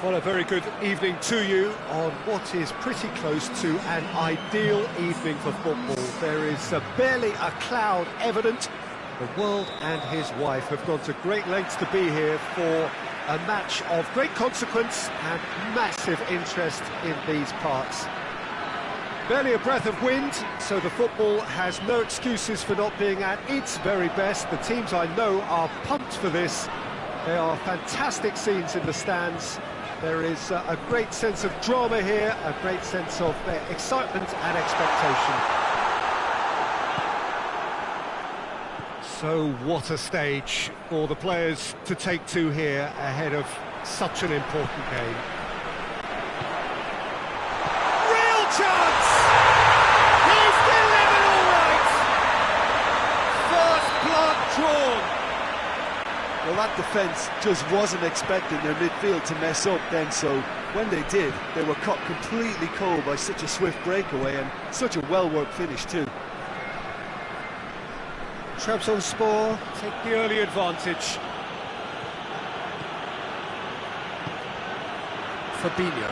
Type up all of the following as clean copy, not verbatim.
Well, a very good evening to you on what is pretty close to an ideal evening for football. There is barely a cloud evident. The world and his wife have gone to great lengths to be here for a match of great consequence and massive interest in these parts. Barely a breath of wind, so the football has no excuses for not being at its very best. The teams I know are pumped for this. There are fantastic scenes in the stands. There is a great sense of drama here, a great sense of excitement and expectation. So what a stage for the players to take to here ahead of such an important game. Real chance! He's delivered all right! First blood drawn. Well, that defence just wasn't expecting their midfield to mess up then, so when they did, they were caught completely cold by such a swift breakaway and such a well-worked finish too. Trabzonspor take the early advantage. Fabinho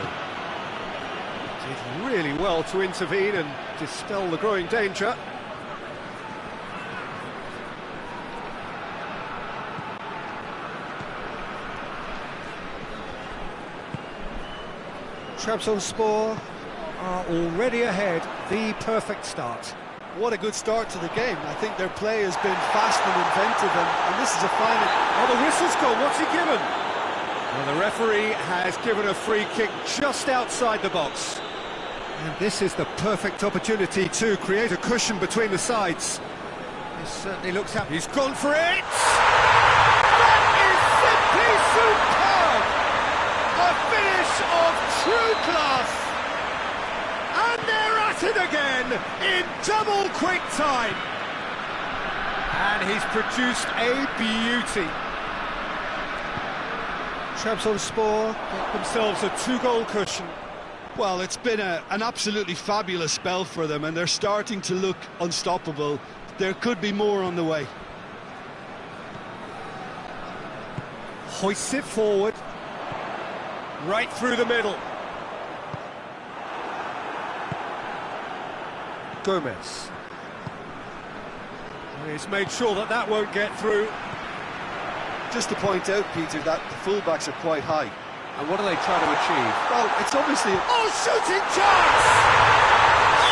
did really well to intervene and dispel the growing danger. Trabzonspor are already ahead, the perfect start. What a good start to the game. I think their play has been fast and inventive, and this is a final. Oh, the whistle's gone, what's he given? Well, the referee has given a free kick just outside the box. And this is the perfect opportunity to create a cushion between the sides. This certainly looks happy. He's gone for it! That is simply superb! A finish of true class! And they're at it again in double quick time! And he's produced a beauty. Trabzonspor get themselves a two-goal cushion. Well, it's been an absolutely fabulous spell for them, and they're starting to look unstoppable. There could be more on the way. Hoists it forward. Right through the middle. Gomez. He's made sure that that won't get through. Just to point out, Peter, that the fullbacks are quite high. And what are they trying to achieve? Well, it's obviously... Oh, shooting chance!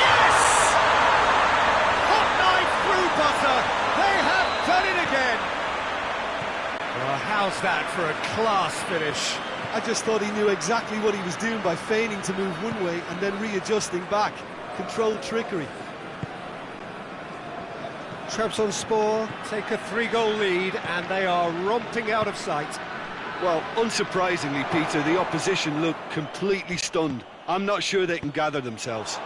Yes! Hot knife through butter. They have done it again. Well, how's that for a class finish? I just thought he knew exactly what he was doing by feigning to move one way and then readjusting back. Controlled trickery. Trabzonspor take a three-goal lead and they are romping out of sight. Well, unsurprisingly, Peter, the opposition look completely stunned. I'm not sure they can gather themselves.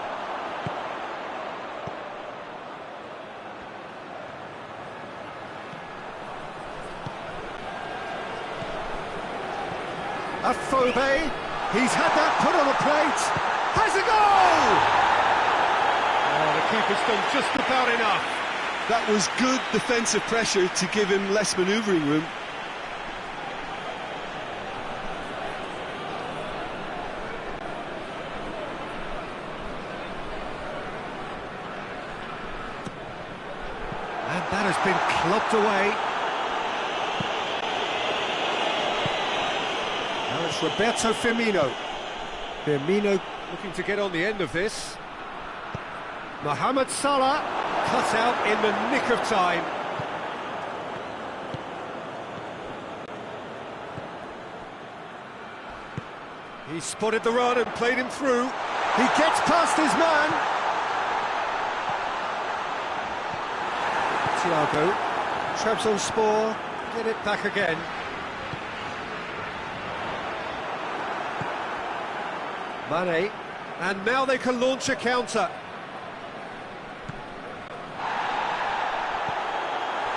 Afobe, he's had that put on a plate, has a goal! Oh, the keeper's done just about enough. That was good defensive pressure to give him less manoeuvring room. And that has been clubbed away. Now it's Roberto Firmino. Firmino looking to get on the end of this. Mohamed Salah cut out in the nick of time. He spotted the run and played him through. He gets past his man. Thiago. Trabzonspor get it back again. Mane, and now they can launch a counter.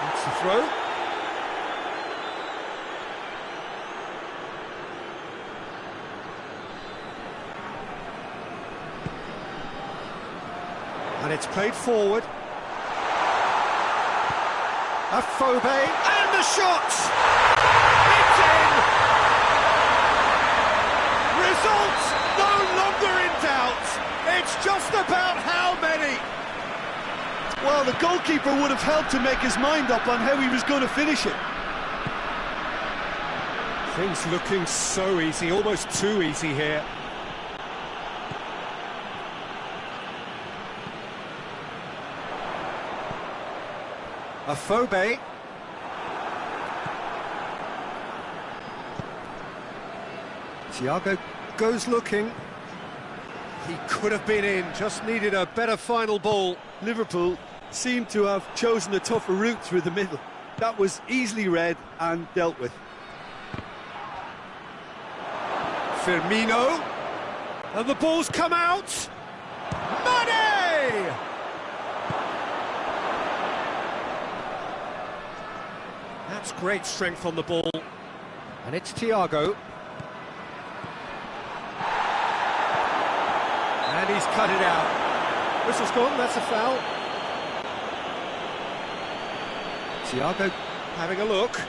That's the throw. And it's played forward. Afobe, and the shot! It's in! result no longer in doubt. It's just about how many. Well, the goalkeeper would have helped to make his mind up on how he was going to finish it. Things looking so easy, almost too easy here. Afobe. Thiago goes looking. He could have been in, just needed a better final ball. Liverpool seemed to have chosen a tougher route through the middle. That was easily read and dealt with. Firmino. And the ball's come out. Mane! That's great strength on the ball. And it's Thiago. And he's cut it out. Whistle's gone, that's a foul. Thiago having a look.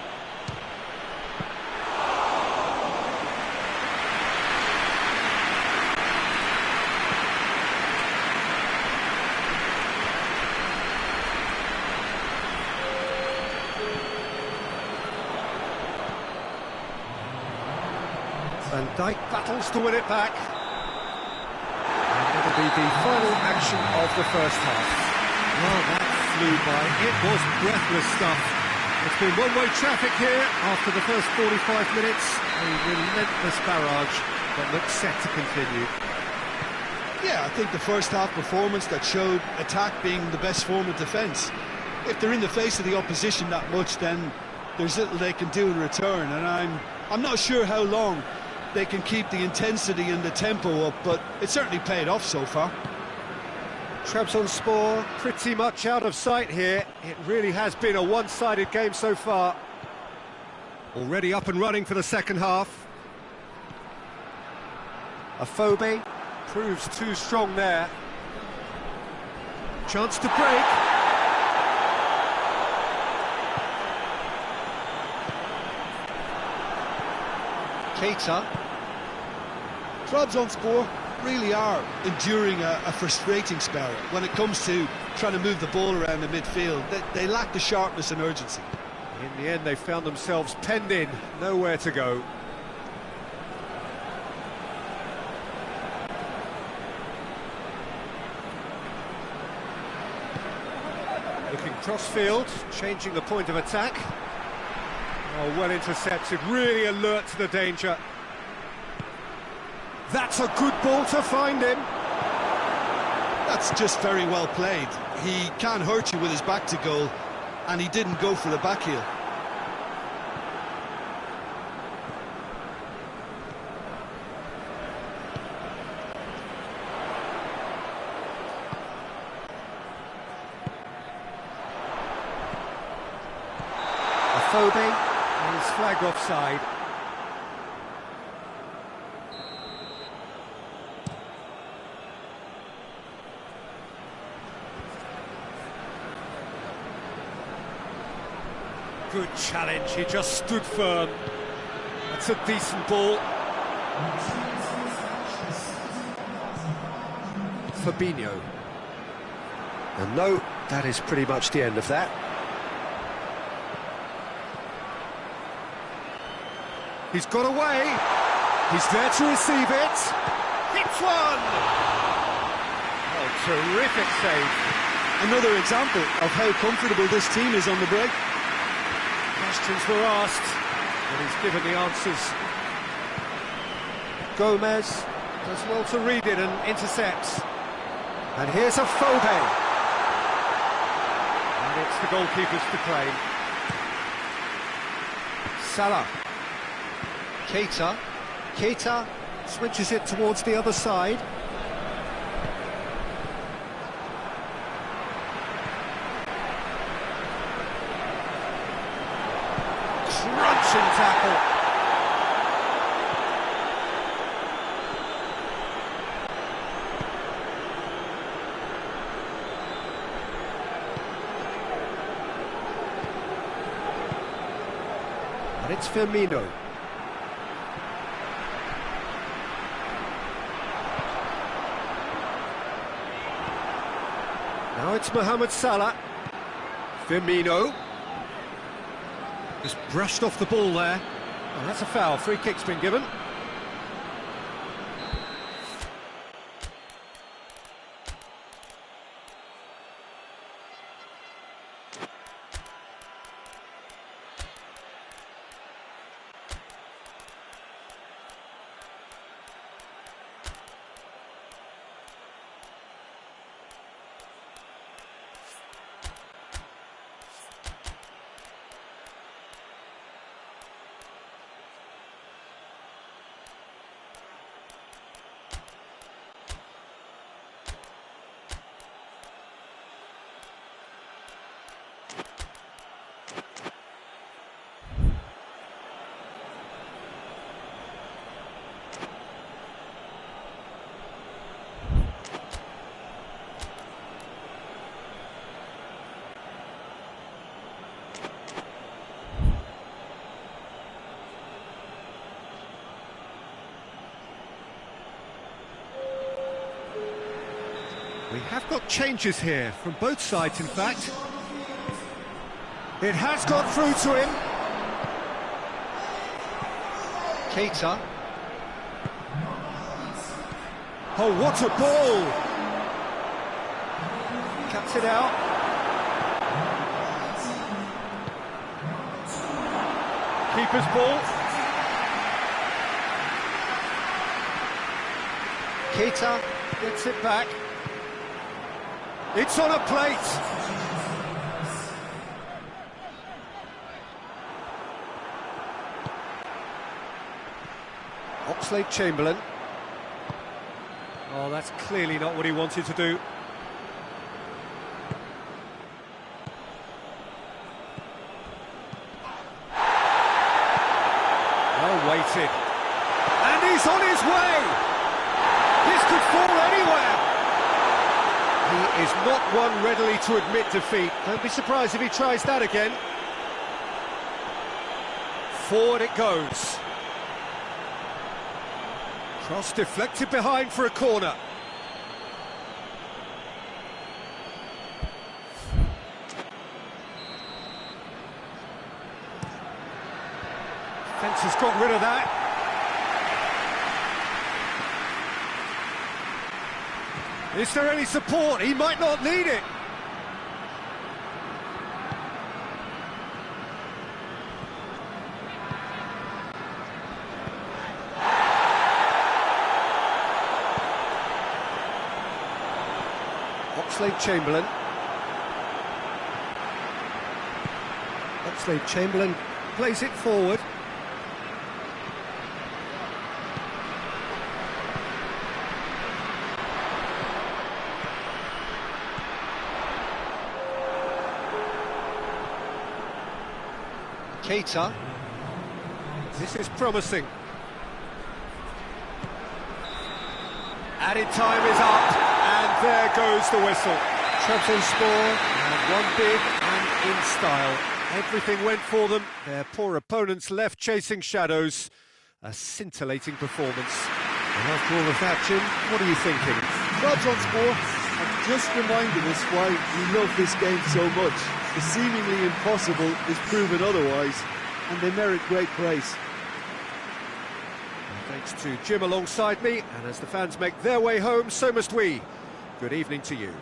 Van Dijk battles to win it back. And it'll be the final action of the first half. Well, that flew by. It was breathless stuff. It's been one-way traffic here after the first 45 minutes. A relentless barrage that looks set to continue. Yeah, I think the first half performance that showed attack being the best form of defence. If they're in the face of the opposition that much, then there's little they can do in return, and I'm not sure how long they can keep the intensity and the tempo up, but it certainly paid off so far. Trabzonspor pretty much out of sight here. It really has been a one-sided game so far. Already up and running for the second half. Afobe proves too strong there. Chance to break. Keita. Trabzonspor really are enduring a frustrating spell when it comes to trying to move the ball around the midfield. They lack the sharpness and urgency. In the end, they found themselves penned in, nowhere to go. Looking cross-field, changing the point of attack. Oh, well intercepted, really alert to the danger. That's a good ball to find him. That's just very well played. He can hurt you with his back to goal, and he didn't go for the back heel. Afobe is flagged offside. Good challenge, he just stood firm. That's a decent ball. Fabinho. And no, that is pretty much the end of that. He's got away. He's there to receive it. Hits one! Oh, terrific save. Another example of how comfortable this team is on the break. Questions were asked, and he's given the answers. Gomez does well to read it and intercepts. And here's Afobe. And it's the goalkeepers to claim. Salah. Keita. Keita switches it towards the other side. Crunching tackle. And it's Firmino. Now it's Mohamed Salah. Firmino. Just brushed off the ball there. Oh, that's a foul. Free kick's been given. We have got changes here, from both sides in fact. It has got through to him. Keita. Oh, what a ball! Cuts it out. Keeper's ball. Keita gets it back. It's on a plate. Oxlade-Chamberlain. Oh, that's clearly not what he wanted to do. Well weighted. And he's on his way! This could fall anywhere! He is not one readily to admit defeat. Don't be surprised if he tries that again. Forward it goes. Cross deflected behind for a corner. Defence has got rid of that. Is there any support? He might not need it. Oxlade-Chamberlain. Oxlade-Chamberlain plays it forward. Keita. This is promising. Added time is up, and there goes the whistle. Trabzonspor, and one big and in style. Everything went for them. Their poor opponents left chasing shadows. A scintillating performance. And after all of that, Jim, what are you thinking? Trabzonspor have just reminded us why we love this game so much. The seemingly impossible is proven otherwise, and they merit great praise. Thanks to Jim alongside me, and as the fans make their way home, so must we. Good evening to you.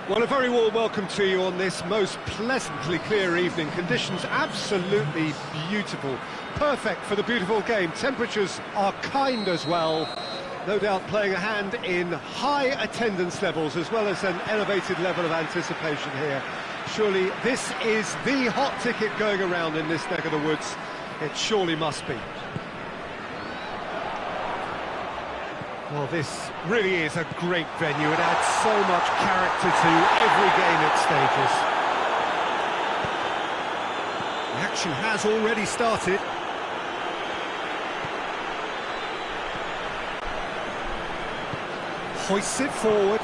Well, a very warm welcome to you on this most pleasantly clear evening. Conditions absolutely beautiful. Perfect for the beautiful game. Temperatures are kind as well. No doubt playing a hand in high attendance levels as well as an elevated level of anticipation here. Surely this is the hot ticket going around in this neck of the woods. It surely must be. Well, this really is a great venue. It adds so much character to every game it stages. The action has already started. Hoists it forward.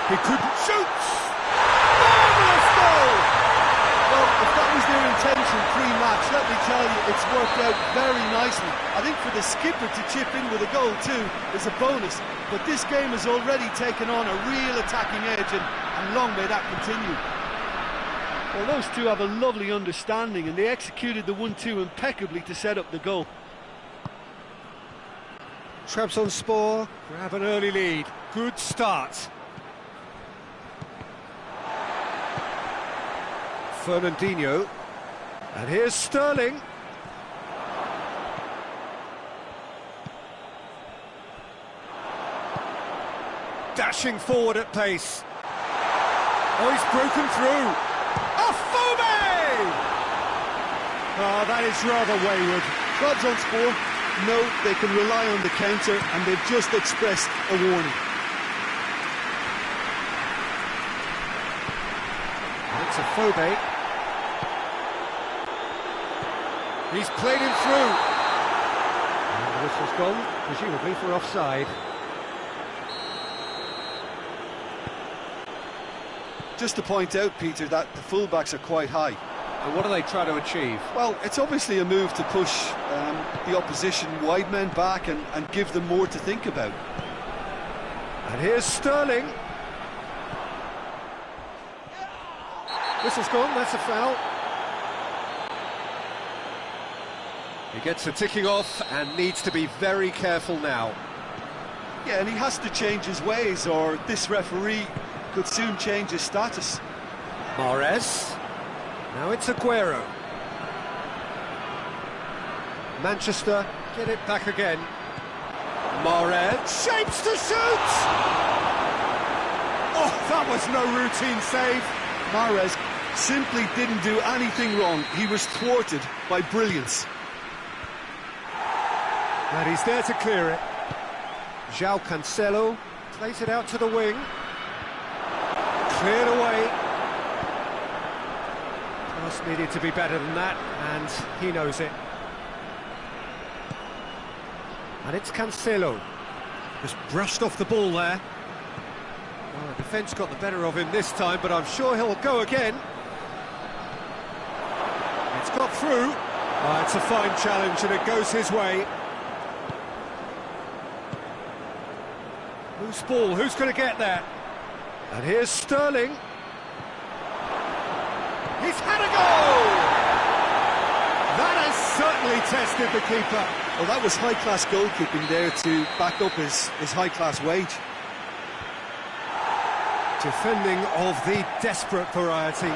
He couldn't shoot! Marvellous goal! Well, if that was their intention pre-match, let me tell you, it's worked out very nicely. I think for the skipper to chip in with a goal too is a bonus, but this game has already taken on a real attacking edge, and long may that continue. Well, those two have a lovely understanding, and they executed the 1-2 impeccably to set up the goal. Trabzonspor grab an early lead. Good start. Fernandinho. And here's Sterling. Dashing forward at pace. Oh, he's broken through. Afobe! Oh, that is rather wayward. Trabzonspor know they can rely on the counter, and they've just expressed a warning. It's Afobe. He's played him through. And the whistle's gone, presumably for offside. Just to point out, Peter, that the fullbacks are quite high. And what do they try to achieve? Well, it's obviously a move to push the opposition wide men back and give them more to think about. And here's Sterling. Whistle's gone, that's a foul. He gets a ticking off and needs to be very careful now. Yeah, and he has to change his ways, or this referee could soon change his status. Mahrez. Now it's Aguero. Manchester get it back again. Mahrez shapes to shoot! Oh, that was no routine save. Mahrez simply didn't do anything wrong. He was thwarted by brilliance. And he's there to clear it. João Cancelo plays it out to the wing. Cleared away. Pass needed to be better than that, and he knows it. And it's Cancelo. Just brushed off the ball there. Well, the defence got the better of him this time, but I'm sure he'll go again. It's got through. Oh, it's a fine challenge, and it goes his way. Loose ball, who's going to get there? And here's Sterling. He's had a goal! That has certainly tested the keeper. Well, that was high-class goalkeeping there to back up his high-class wage. Defending of the desperate variety.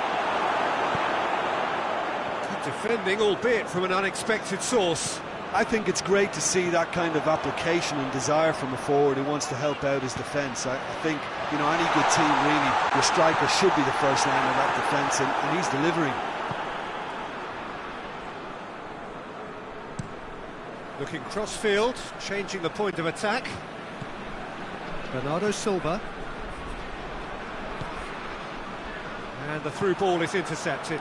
Good defending, albeit from an unexpected source. I think it's great to see that kind of application and desire from a forward who wants to help out his defence. I think, you know, any good team, really, your striker should be the first line of that defence, and he's delivering. Looking cross-field, changing the point of attack. Bernardo Silva. And the through ball is intercepted.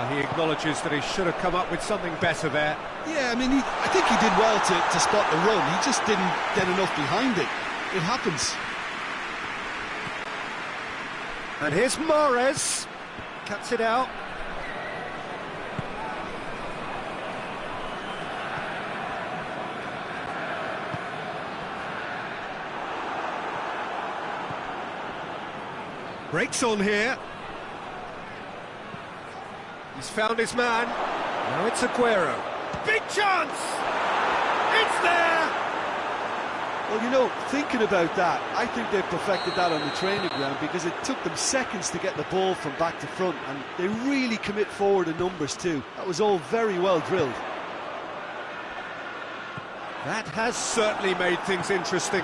He acknowledges that he should have come up with something better there. Yeah, I mean, I think he did well to spot the run. He just didn't get enough behind it. It happens. And here's Mahrez. Cuts it out. Breaks on here. He's found his man. Now it's Aguero. Big chance! It's there! Well, you know, thinking about that, I think they've perfected that on the training ground because it took them seconds to get the ball from back to front, and they really commit forward in numbers too. That was all very well drilled. That has certainly made things interesting.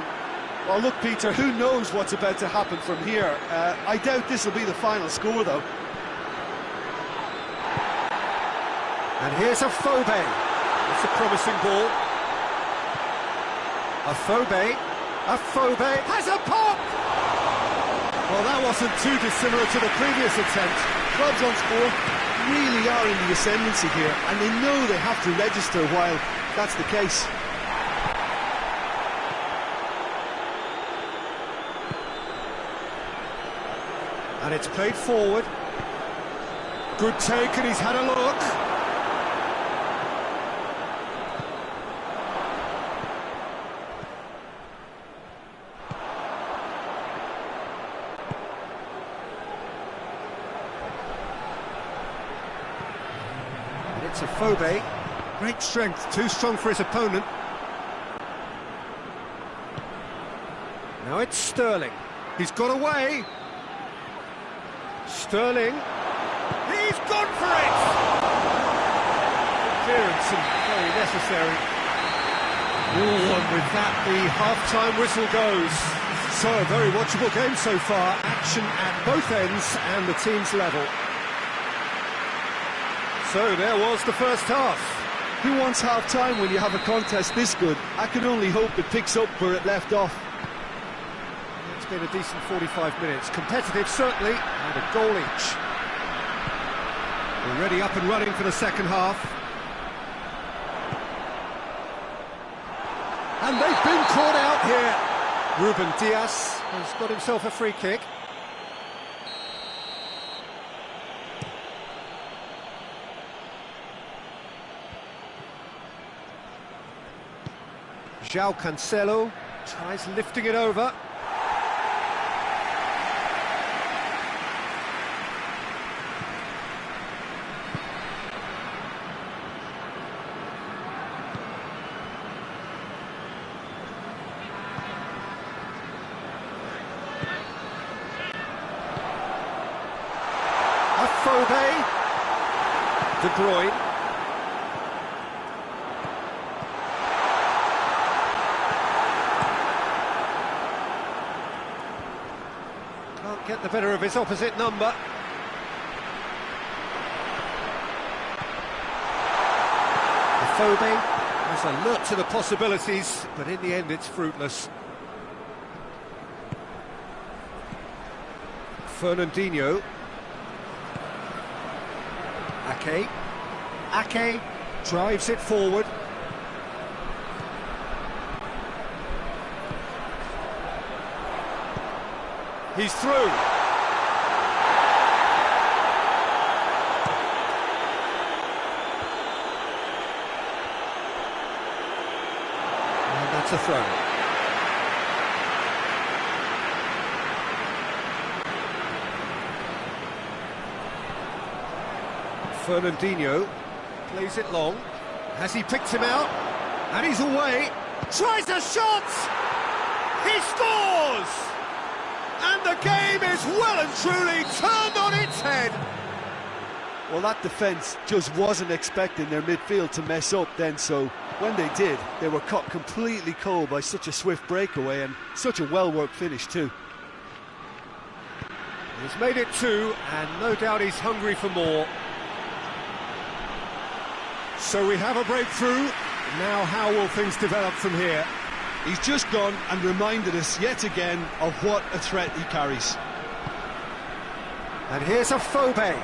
Well, look, Peter, who knows what's about to happen from here? I doubt this will be the final score, though. And here's a Phobe. It's a promising ball. A Phobe has a pop! Well, that wasn't too dissimilar to the previous attempt. Clubs on sport really are in the ascendancy here, and they know they have to register while that's the case. And it's played forward. Good take, and he's had a look. And it's a Phobe. Great strength, too strong for his opponent. Now it's Sterling. He's got away. Sterling, he's gone for it! Clearance and very necessary. 0-1 with that, the half-time whistle goes. So, a very watchable game so far. Action at both ends and the team's level. So, there was the first half. Who wants half-time when you have a contest this good? I can only hope it picks up where it left off. It's been a decent 45 minutes. Competitive, certainly, and a goal each. Already up and running for the second half. And they've been caught out here. Ruben Diaz has got himself a free kick. João Cancelo tries lifting it over. Phobe, De Bruyne, can't get the better of his opposite number. Phobe was alert to the possibilities, but in the end it's fruitless. Fernandinho. Ake drives it forward. He's through. And that's a throw. Fernandinho plays it long. Has he picked him out? And he's away. Tries a shot! He scores! And the game is well and truly turned on its head. Well, that defence just wasn't expecting their midfield to mess up then, so when they did, they were caught completely cold by such a swift breakaway and such a well-worked finish too. He's made it 2, and no doubt he's hungry for more. So we have a breakthrough. Now how will things develop from here? He's just gone and reminded us yet again of what a threat he carries. And here's a Phobe.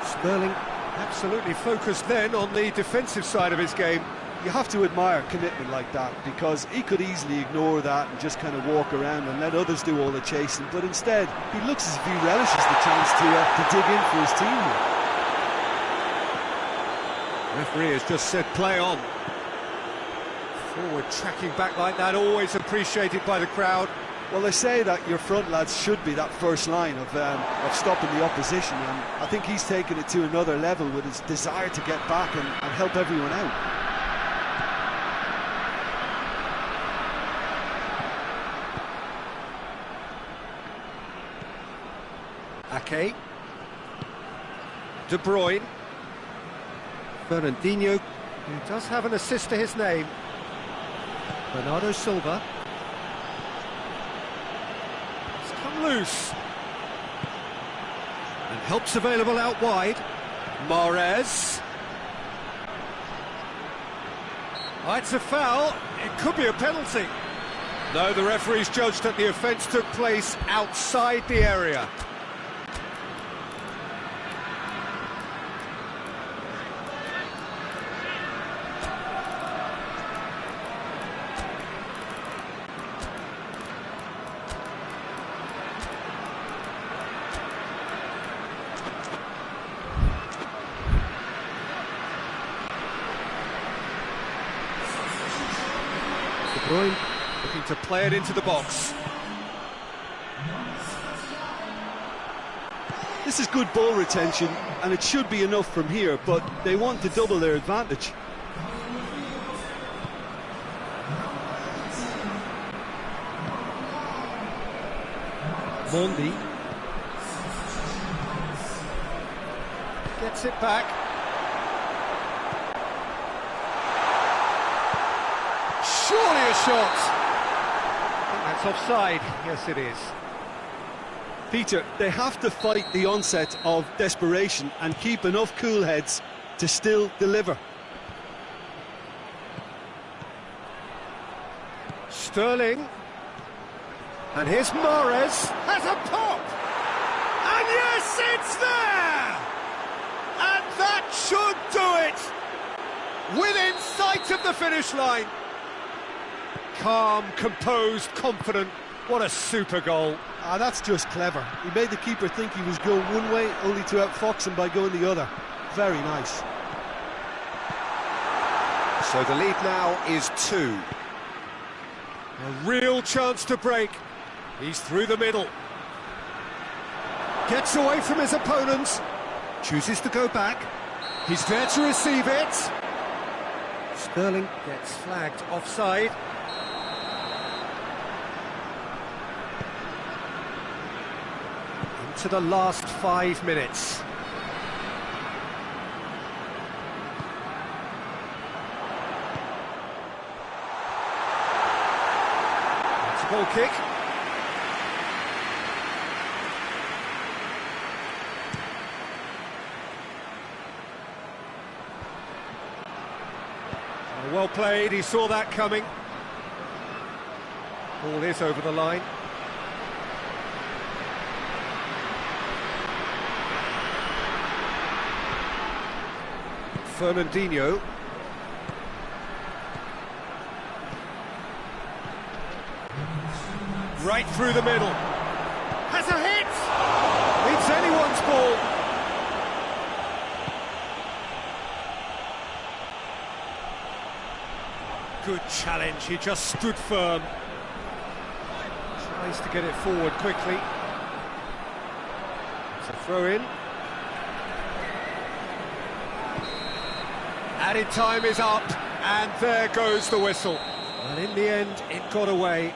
Sterling absolutely focused then on the defensive side of his game. You have to admire commitment like that, because he could easily ignore that and just kind of walk around and let others do all the chasing, but instead he looks as if he relishes the chance to dig in for his team here. Referee has just said play on. Forward tracking back like that, always appreciated by the crowd. Well, they say that your front lads should be that first line of stopping the opposition, and I think he's taken it to another level with his desire to get back and help everyone out. Ake. De Bruyne. Fernandinho, who does have an assist to his name. Bernardo Silva. It's come loose. And help's available out wide. Mahrez. Oh, it's a foul. It could be a penalty. No, the referee's judged that the offence took place outside the area. De Bruyne looking to play it into the box. This is good ball retention, and it should be enough from here, but they want to double their advantage. Mondi gets it back. Surely a shot. I think that's offside. Yes, it is. Peter, they have to fight the onset of desperation and keep enough cool heads to still deliver. Sterling. And here's Mahrez. Has a pop! And yes, it's there! And that should do it! Within sight of the finish line. Calm, composed, confident. What a super goal. Ah, that's just clever. He made the keeper think he was going one way, only to outfox him by going the other. Very nice. So the lead now is 2. A real chance to break. He's through the middle. Gets away from his opponents. Chooses to go back. He's there to receive it. Sterling gets flagged offside. Into the last 5 minutes. It's a goal kick. Well played, he saw that coming. Ball is over the line. Fernandinho. Right through the middle. Has a hit! It's anyone's ball. Good challenge, he just stood firm. Tries to get it forward quickly. It's a throw-in. Added time is up, and there goes the whistle. And in the end, it got away.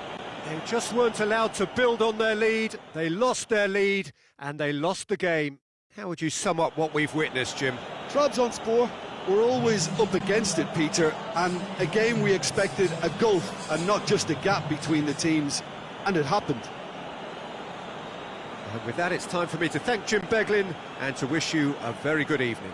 They just weren't allowed to build on their lead. They lost their lead, and they lost the game. How would you sum up what we've witnessed, Jim? Trabzonspor were always up against it, Peter, and a game we expected a gulf and not just a gap between the teams, and it happened. And with that, it's time for me to thank Jim Beglin and to wish you a very good evening.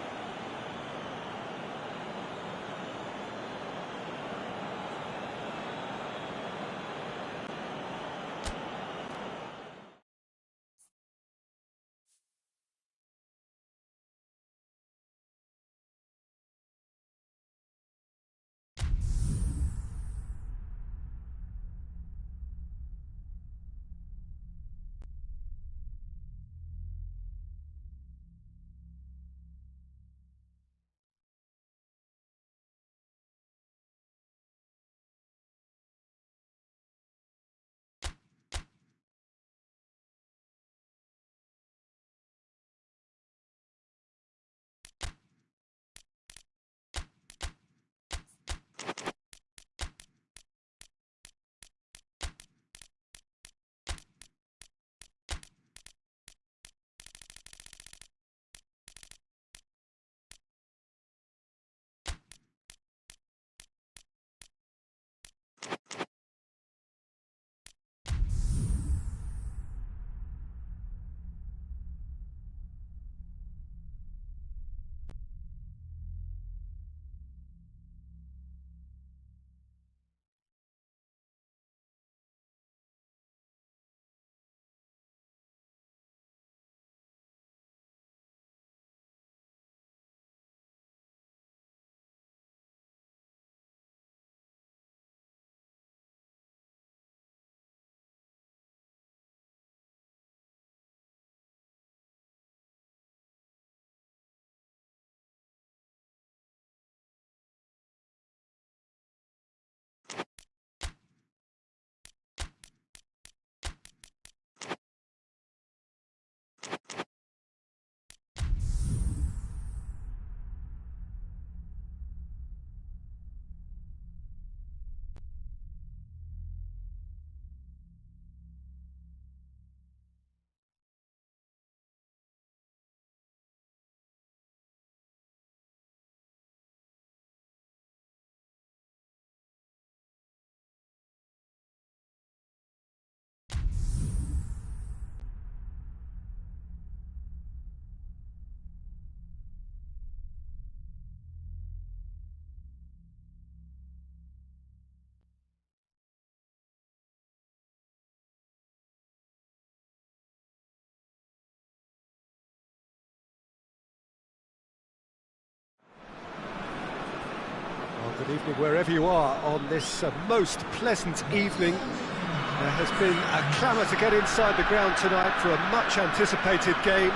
Evening wherever you are on this most pleasant evening. There has been a clamour to get inside the ground tonight for a much anticipated game.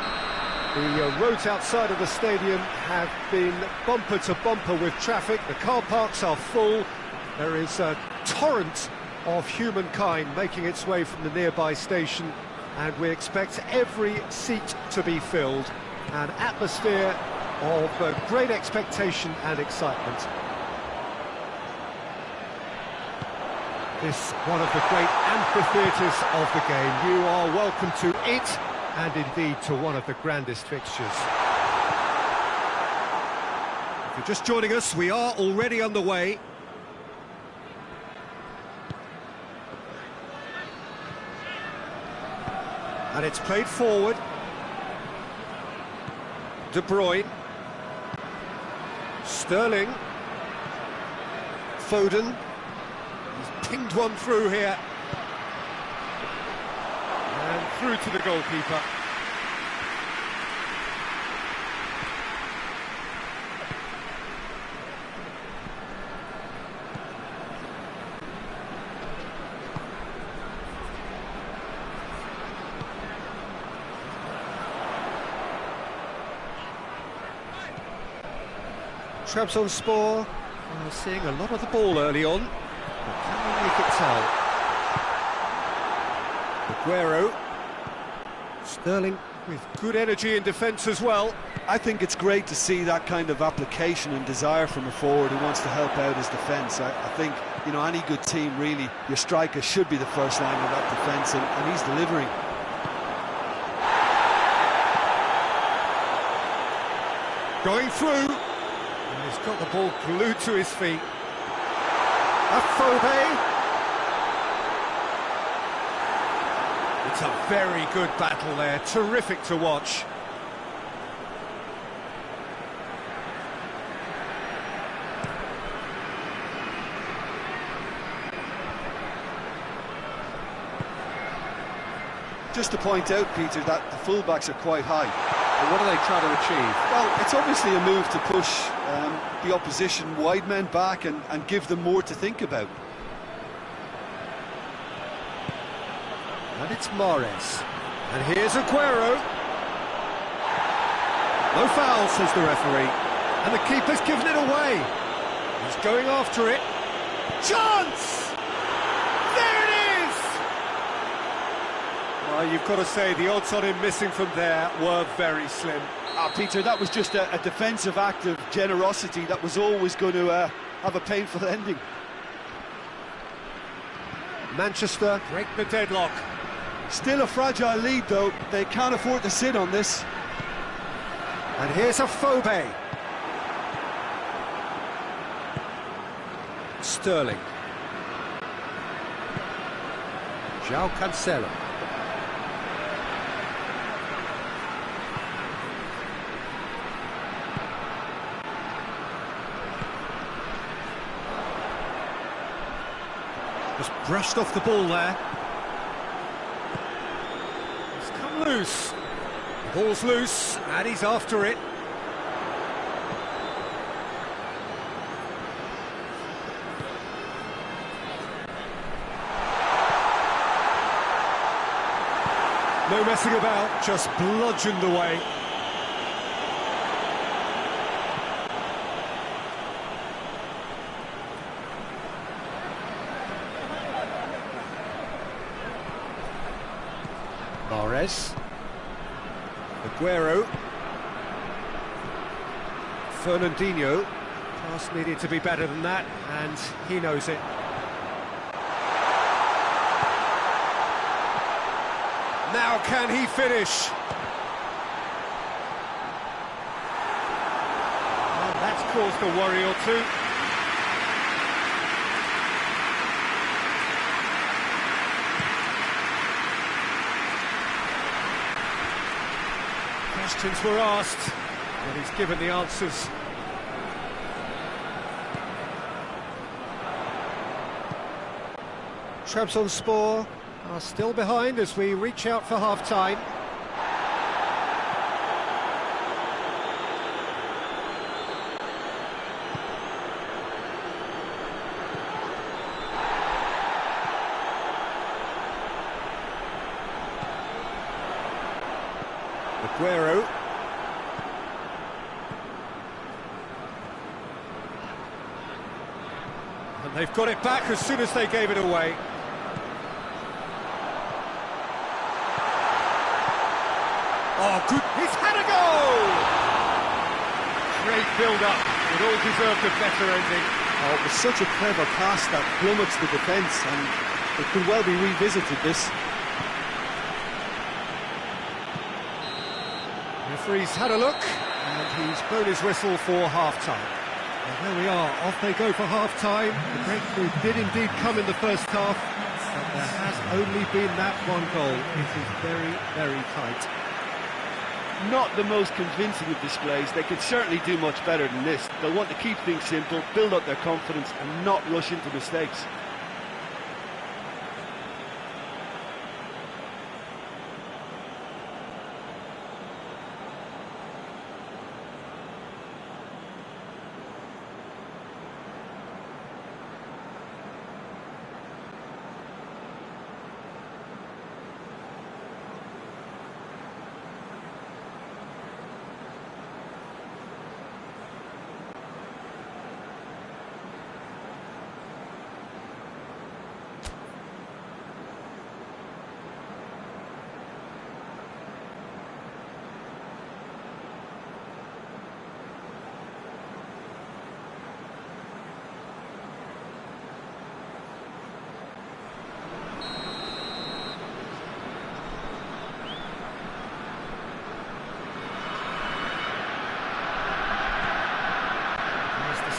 The roads outside of the stadium have been bumper to bumper with traffic. The car parks are full. There is a torrent of humankind making its way from the nearby station, and we expect every seat to be filled. An atmosphere of great expectation and excitement. This one of the great amphitheatres of the game. You are welcome to it, and indeed to one of the grandest fixtures. If you're just joining us, we are already underway. And it's played forward. De Bruyne. Sterling. Foden. He's pinged one through here. And through to the goalkeeper. Trabzonspor seeing a lot of the ball early on, but can we make it tell? Aguero. Sterling with good energy in defence as well. I think it's great to see that kind of application and desire from a forward who wants to help out his defence. I think, you know, any good team really, your striker should be the first line of that defence, and he's delivering. Going through. And he's got the ball glued to his feet. Afobe. It's a very good battle there, terrific to watch. Just to point out, Peter, that the fullbacks are quite high. And what are they trying to achieve? Well, it's obviously a move to push the opposition wide men back and give them more to think about. And it's Mahrez. And here's Aguero. No foul, says the referee. And the keeper's given it away. He's going after it. Chance! There it is! Well, you've got to say, the odds on him missing from there were very slim. Peter, that was just a defensive act of generosity that was always going to have a painful ending. Manchester break the deadlock. Still a fragile lead, though. They can't afford to sit on this. And here's Afobe. Sterling. João Cancelo. Just brushed off the ball there. It's come loose. The ball's loose, and he's after it. No messing about, just bludgeoned away. Mahrez. Aguero. Fernandinho. Pass needed to be better than that, and he knows it. Now can he finish? Well, that's caused a worry or two. Questions were asked, and he's given the answers. Trabzonspor are still behind as we reach out for half-time. Aguero. And they've got it back as soon as they gave it away. Oh, good. He's had a goal! Great build-up. It all deserved a better ending. Oh, it was such a clever pass that plummets the defence, and it could well be revisited, this. Referee's had a look, and he's blown his whistle for half-time. And there we are, off they go for half-time. The breakthrough did indeed come in the first half, but there has only been that one goal. It is very, very tight. Not the most convincing of displays. They could certainly do much better than this. They'll want to keep things simple, build up their confidence, and not rush into mistakes.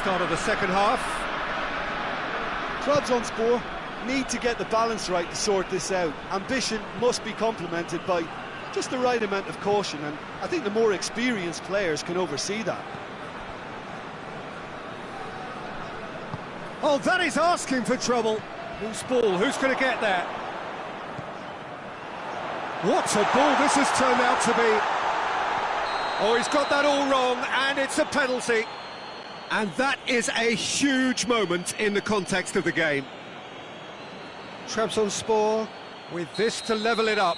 Start of the second half. Trabzonspor need to get the balance right to sort this out. Ambition must be complemented by just the right amount of caution, and I think the more experienced players can oversee that. Oh, that is asking for trouble. Loose ball, who's going to get there? What a ball this has turned out to be. Oh, he's got that all wrong, and it's a penalty. And that is a huge moment in the context of the game. Trabzonspor with this to level it up.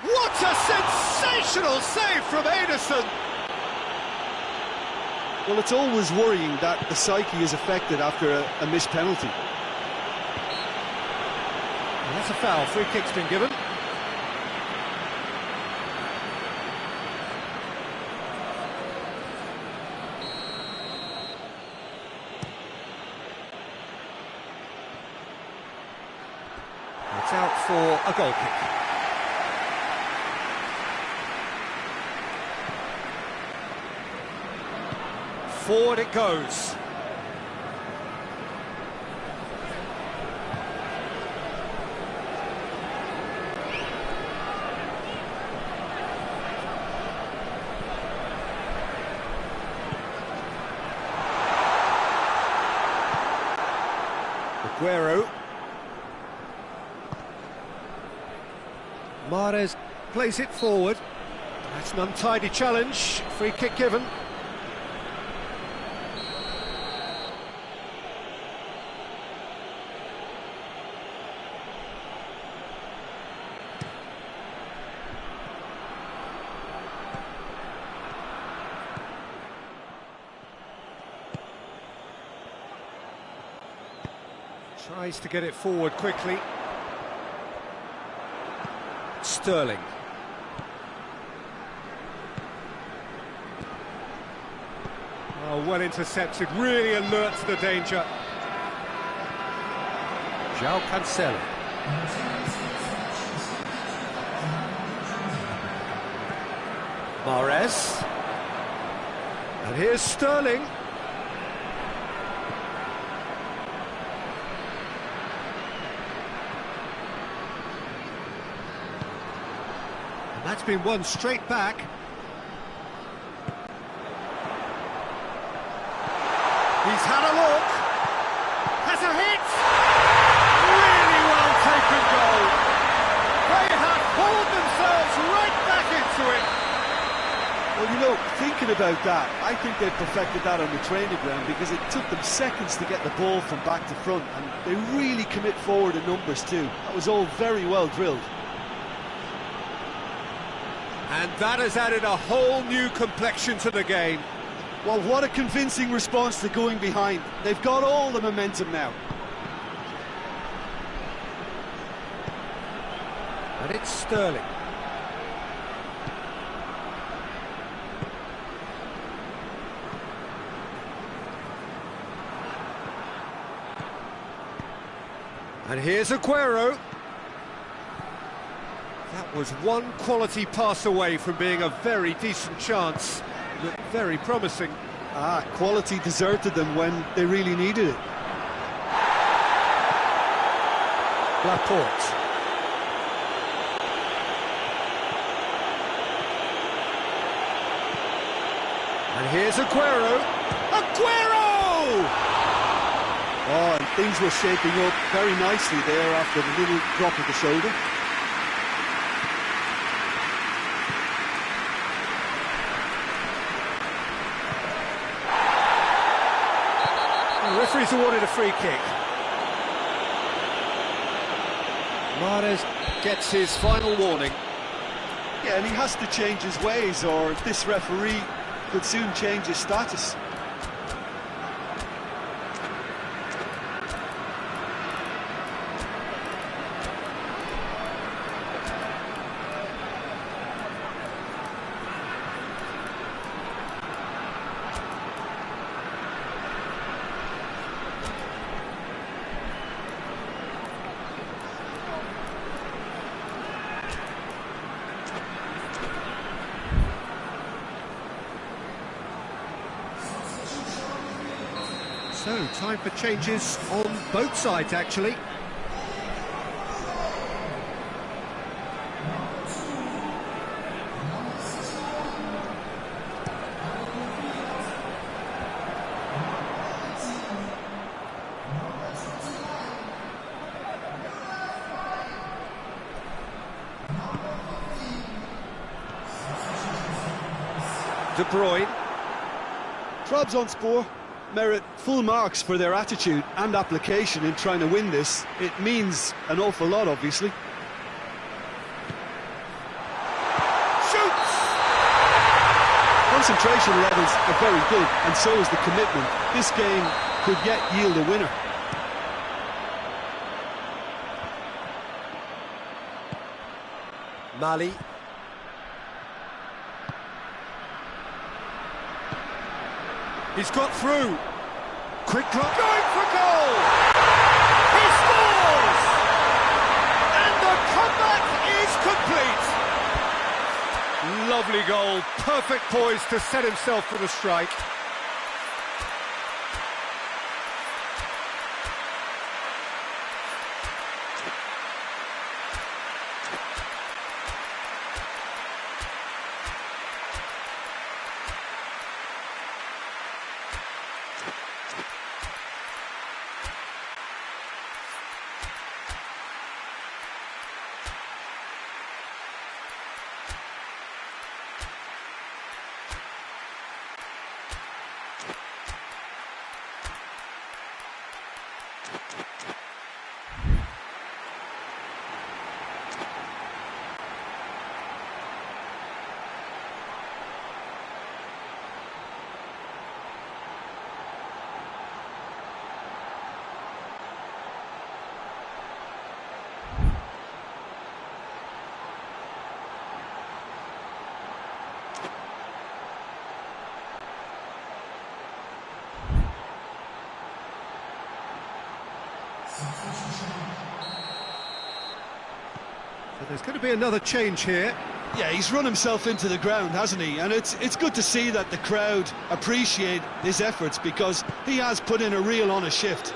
What a sensational save from Ederson! Well, it's always worrying that the psyche is affected after a missed penalty. And that's a foul. Free kick's been given. It's out for a goal kick. Forward it goes. Aguero. Mahrez plays it forward. That's an untidy challenge. Free kick given. Tries to get it forward quickly. Sterling. Oh, well intercepted, really alert to the danger. João Cancelo. Mahrez. And here's Sterling. That's been won straight back. He's had a look. Has a hit. Really well taken goal. They have pulled themselves right back into it. Well, you know, thinking about that, I think they've perfected that on the training ground because it took them seconds to get the ball from back to front, and they really commit forward in numbers too. That was all very well drilled. And that has added a whole new complexion to the game. Well, what a convincing response to going behind. They've got all the momentum now. And it's Sterling. And here's Aguero. That was one quality pass away from being a very decent chance. Looked very promising. Quality deserted them when they really needed it. Laporte. And here's Aguero. Aguero! Oh, and things were shaping up very nicely there after the little drop of the shoulder. The referee's awarded a free kick. Mahrez gets his final warning. Yeah, and he has to change his ways, or this referee could soon change his status. So, time for changes on both sides, actually. De Bruyne. Trabzonspor merit full marks for their attitude and application in trying to win this. It means an awful lot, obviously. Shoots! Concentration levels are very good, and so is the commitment. This game could yet yield a winner. Mali. He's got through. Quick drop. Going for goal! He scores! And the comeback is complete. Lovely goal. Perfect poise to set himself for the strike. So there's going to be another change here. Yeah, he's run himself into the ground, hasn't he? And it's good to see that the crowd appreciate his efforts, because he has put in a real honest shift.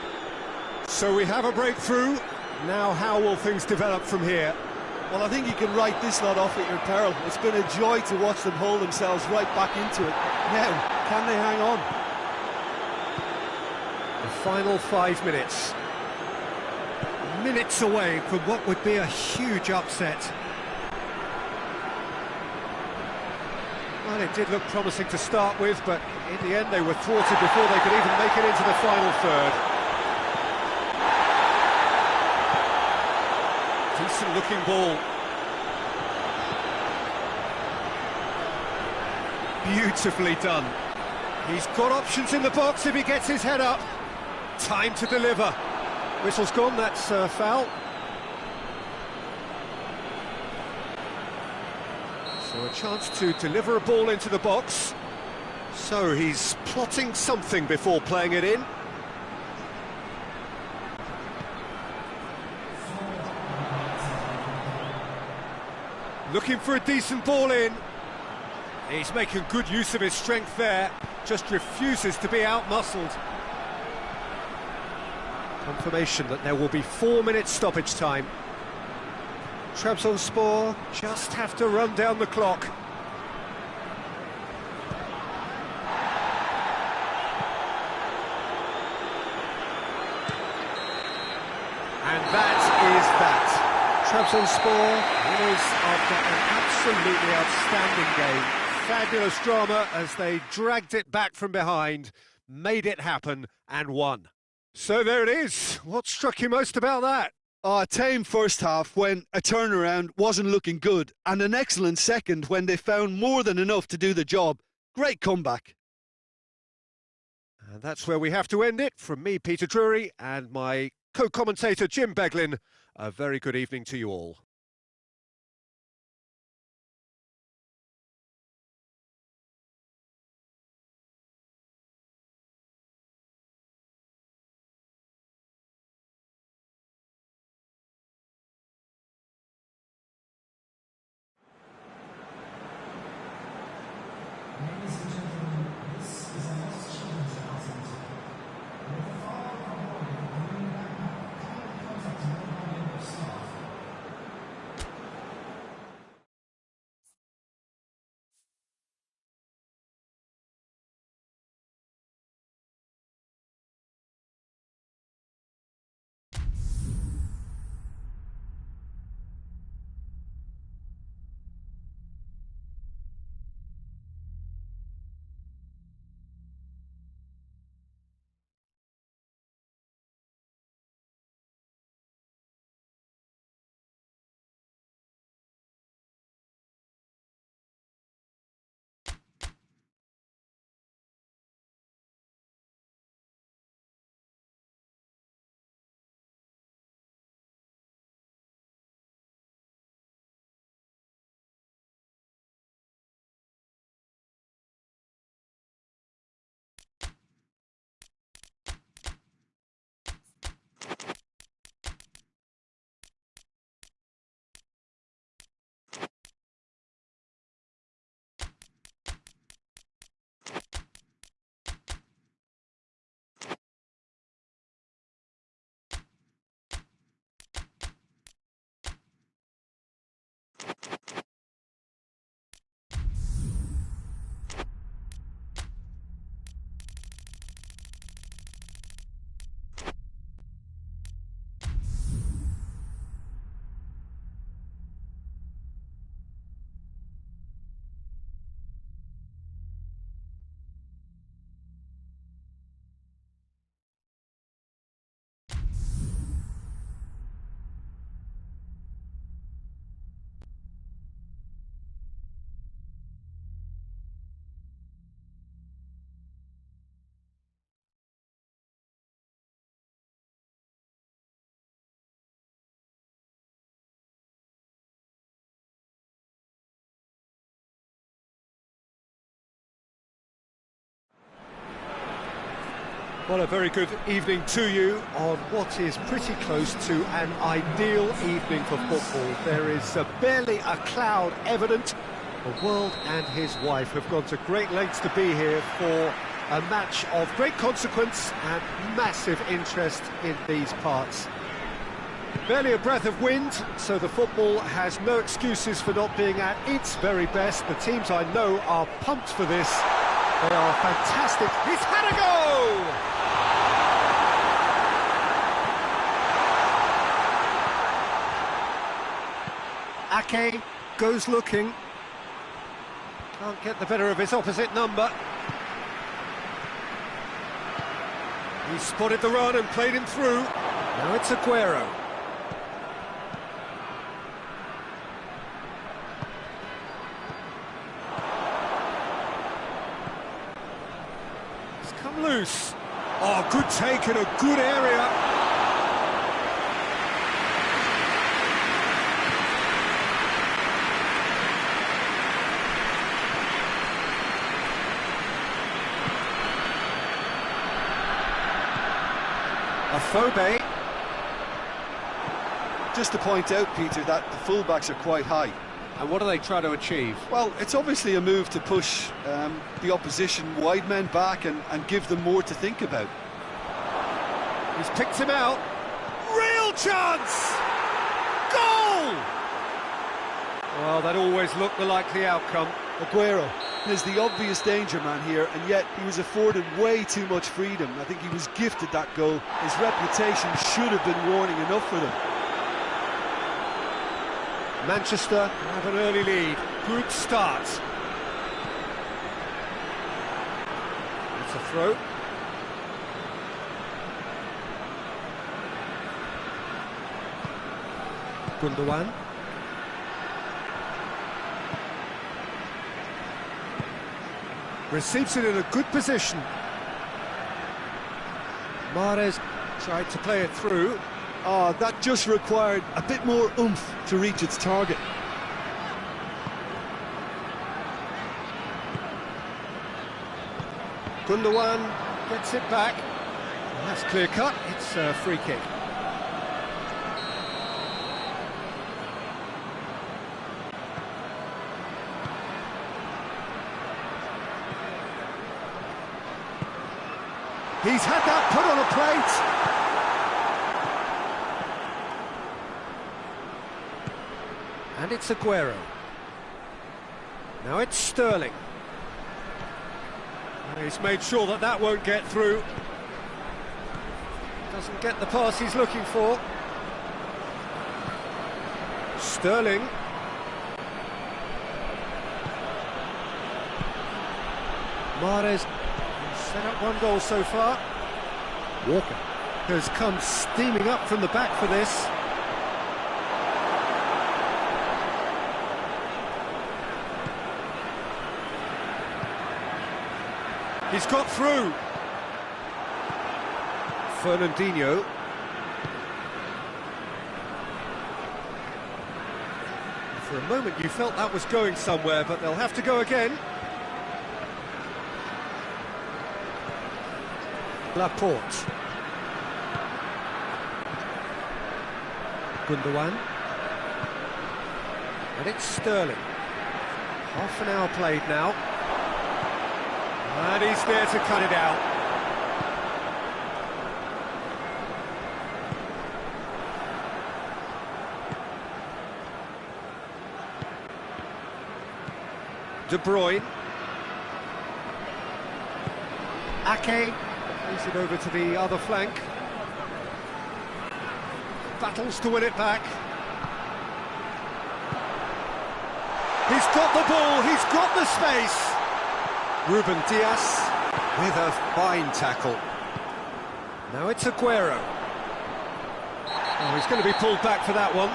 So we have a breakthrough. Now how will things develop from here? Well, I think you can write this lot off at your peril. It's been a joy to watch them hold themselves right back into it. Now, can they hang on? The final 5 minutes. Minutes away from what would be a huge upset. Well, it did look promising to start with, but in the end they were thwarted before they could even make it into the final third. Decent looking ball. Beautifully done. He's got options in the box if he gets his head up. Time to deliver. Whistle's gone, that's foul. So a chance to deliver a ball into the box. So he's plotting something before playing it in. Looking for a decent ball in. He's making good use of his strength there. Just refuses to be out-muscled. Confirmation that there will be 4 minutes stoppage time. Trabzonspor just have to run down the clock. And that is that. Trabzonspor winners after an absolutely outstanding game. Fabulous drama as they dragged it back from behind, made it happen and won. So there it is. What struck you most about that? A tame first half when a turnaround wasn't looking good, and an excellent second when they found more than enough to do the job. Great comeback. And that's where we have to end it. From me, Peter Drury, and my co-commentator Jim Beglin, a very good evening to you all. Well, a very good evening to you on what is pretty close to an ideal evening for football. There is barely a cloud evident. The world and his wife have gone to great lengths to be here for a match of great consequence and massive interest in these parts. Barely a breath of wind, so the football has no excuses for not being at its very best. The teams I know are pumped for this. They are fantastic. He's had a go! Ake goes looking. Can't get the better of his opposite number. He spotted the run and played him through. Now it's Aguero. It's come loose. Oh, good take in a good area. Afobe. Just to point out, Peter, that the fullbacks are quite high. And what do they try to achieve? Well, it's obviously a move to push the opposition wide men back and give them more to think about. He's picked him out. Real chance! Goal! Well, that always looked the likely outcome. Aguero is the obvious danger man here, and yet he was afforded way too much freedom. I think he was gifted that goal. His reputation should have been warning enough for them. Manchester have an early lead. Good start. It's a throw. Gundogan. Receives it in a good position. Mahrez tried to play it through. Oh, that just required a bit more oomph to reach its target. Gundogan gets it back. And that's clear cut. It's a free kick. He's had that put on a plate. And it's Aguero. Now it's Sterling. He's made sure that that won't get through. Doesn't get the pass he's looking for. Sterling. Mahrez set up one goal so far. Walker has come steaming up from the back for this. He's got through. Fernandinho. For a moment you felt that was going somewhere, but they'll have to go again. Laporte. Gundogan. And it's Sterling. Half an hour played now. And he's there to cut it out. De Bruyne. Ake. Plays it over to the other flank. Battles to win it back. He's got the ball, he's got the space. Ruben Dias with a fine tackle. Now it's Aguero. Oh, he's going to be pulled back for that one.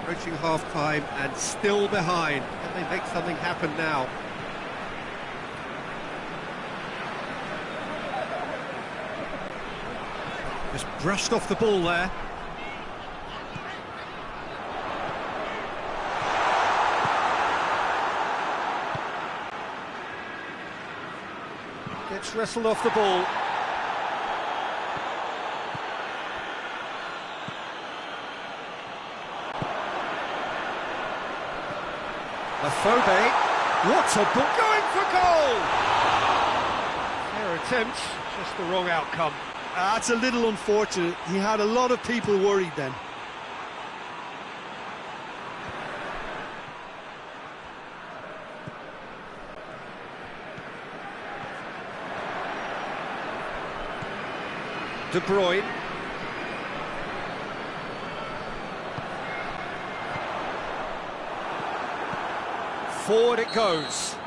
Approaching half-time and still behind. Can they make something happen now? Just brushed off the ball there. Gets wrestled off the ball. Afobe, what a ball, going for goal! Fair attempt, just the wrong outcome. That's a little unfortunate. He had a lot of people worried then. De Bruyne. Forward it goes.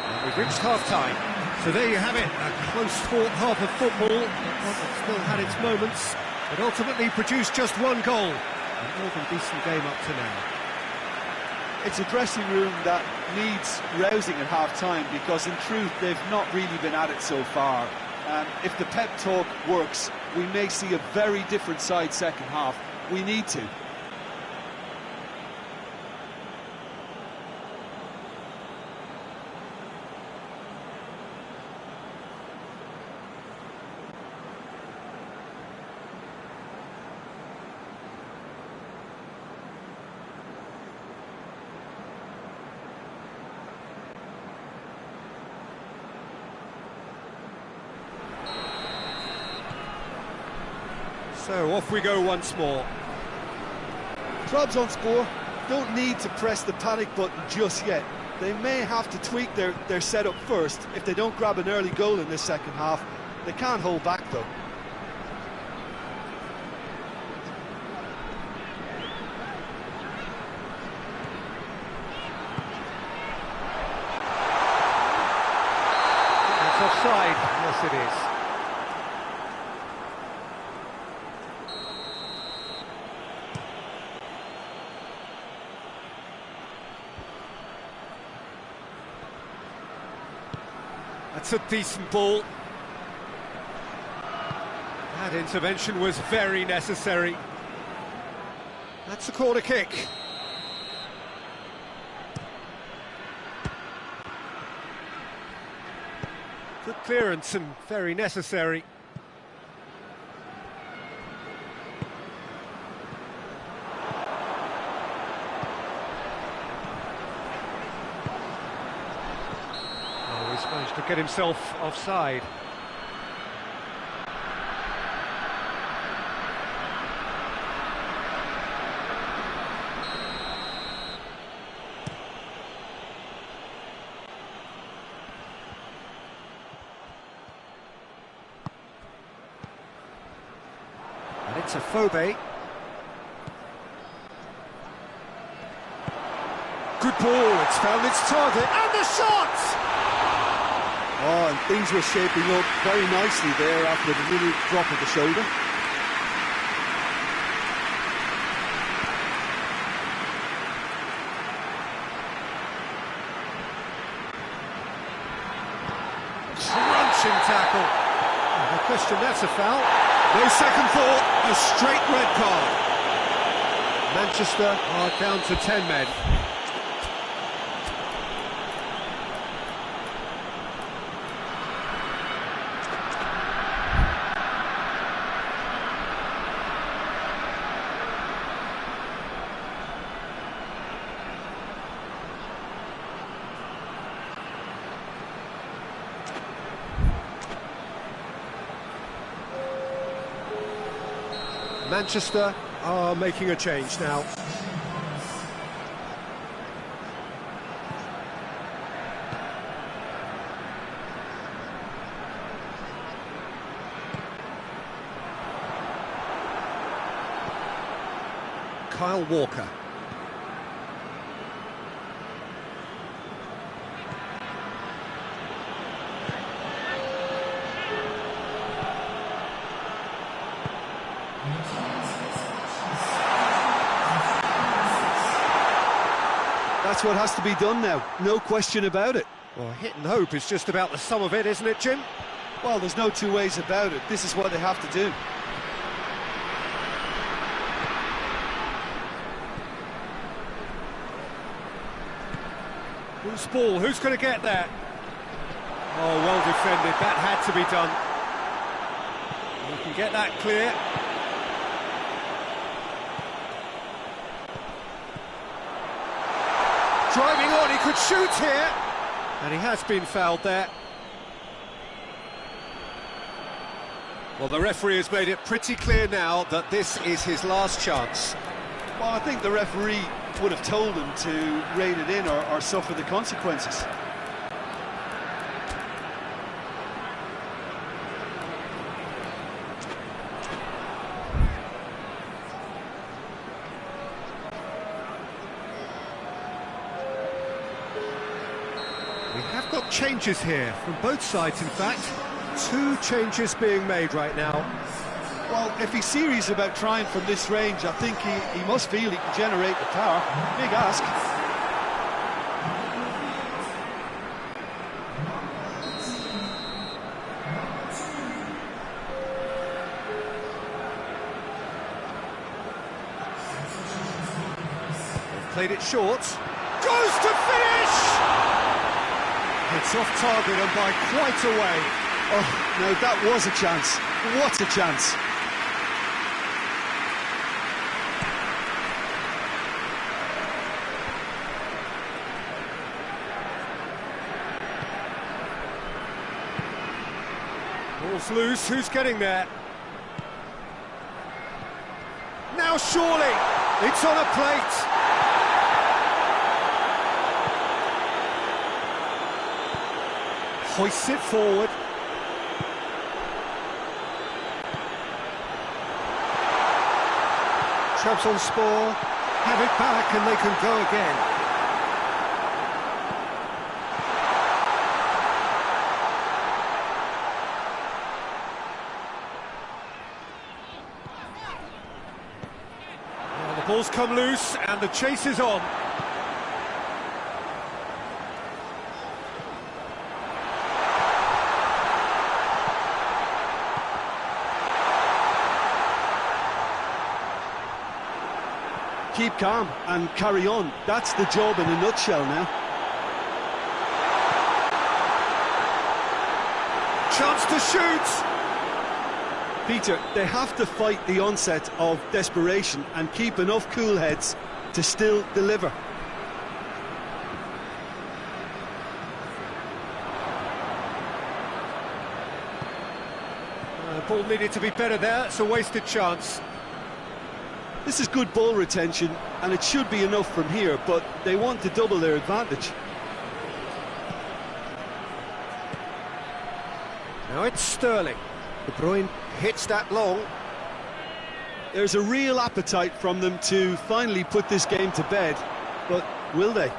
And we've reached half-time. So there you have it, a close-fought half of football, but one that still had its moments, but ultimately produced just one goal. A more than decent game up to now. It's a dressing room that needs rousing at half-time, because in truth they've not really been at it so far. If the pep talk works, we may see a very different side second half. We need to. So off we go once more. Clubs on score don't need to press the panic button just yet. They may have to tweak their setup first if they don't grab an early goal in this second half. They can't hold back though. That's offside. Yes, it is. That's a decent ball. That intervention was very necessary. That's a corner kick. Good clearance and very necessary. He's managed to get himself offside. And it's a Phobe. Good ball, it's found its target, and the shot! Oh, and things were shaping up very nicely there after the little drop of the shoulder. Crunching tackle. No question, that's a foul. No second thought, a straight red card. Manchester are down to 10 men. Manchester are making a change now. Kyle Walker. That's what has to be done now, no question about it. Well, hit and hope is just about the sum of it, isn't it, Jim? Well, there's no two ways about it. This is what they have to do. Who's ball? Who's going to get that? Oh, well defended. That had to be done. You can get that clear. Driving on, he could shoot here. And he has been fouled there. Well, the referee has made it pretty clear now that this is his last chance. Well, I think the referee would have told him to rein it in or suffer the consequences. got changes here from both sides, in fact. 2 changes being made right now. Well, if he's serious about trying from this range, I think he must feel he can generate the power. Big ask. Played it short. Goes to finish! It's off target and by quite a way. Oh, no, that was a chance. What a chance. Ball's loose, who's getting there? Now surely, it's on a plate. Hoists it forward. Trabzonspor have it back and they can go again. Well, the ball's come loose and the chase is on. Keep calm and carry on. That's the job in a nutshell now. Chance to shoot! Peter, they have to fight the onset of desperation and keep enough cool heads to still deliver. Ball needed to be better there, it's a wasted chance. This is good ball retention, and it should be enough from here, but they want to double their advantage. Now it's Sterling. De Bruyne hits that long. There's a real appetite from them to finally put this game to bed, but will they?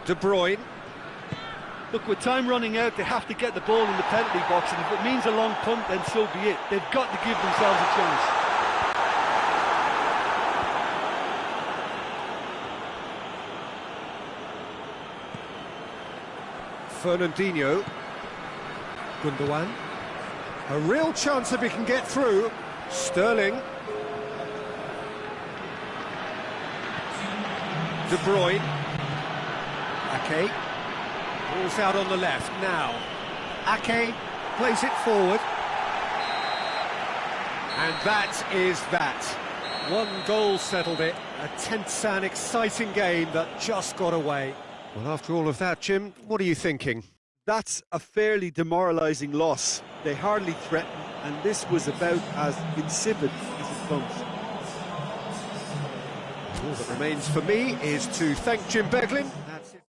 De Bruyne. Look, with time running out, they have to get the ball in the penalty box, and if it means a long punt, then so be it. They've got to give themselves a chance. Fernandinho. Gundogan. A real chance if he can get through. Sterling. De Bruyne. Ake. Ball's out on the left now. Ake plays it forward. And that is that. 1 goal settled it. A tense and exciting game that just got away. Well, after all of that, Jim, what are you thinking? That's a fairly demoralising loss. They hardly threatened, and this was about as insipid as it comes. All that remains for me is to thank Jim Beglin. That's it.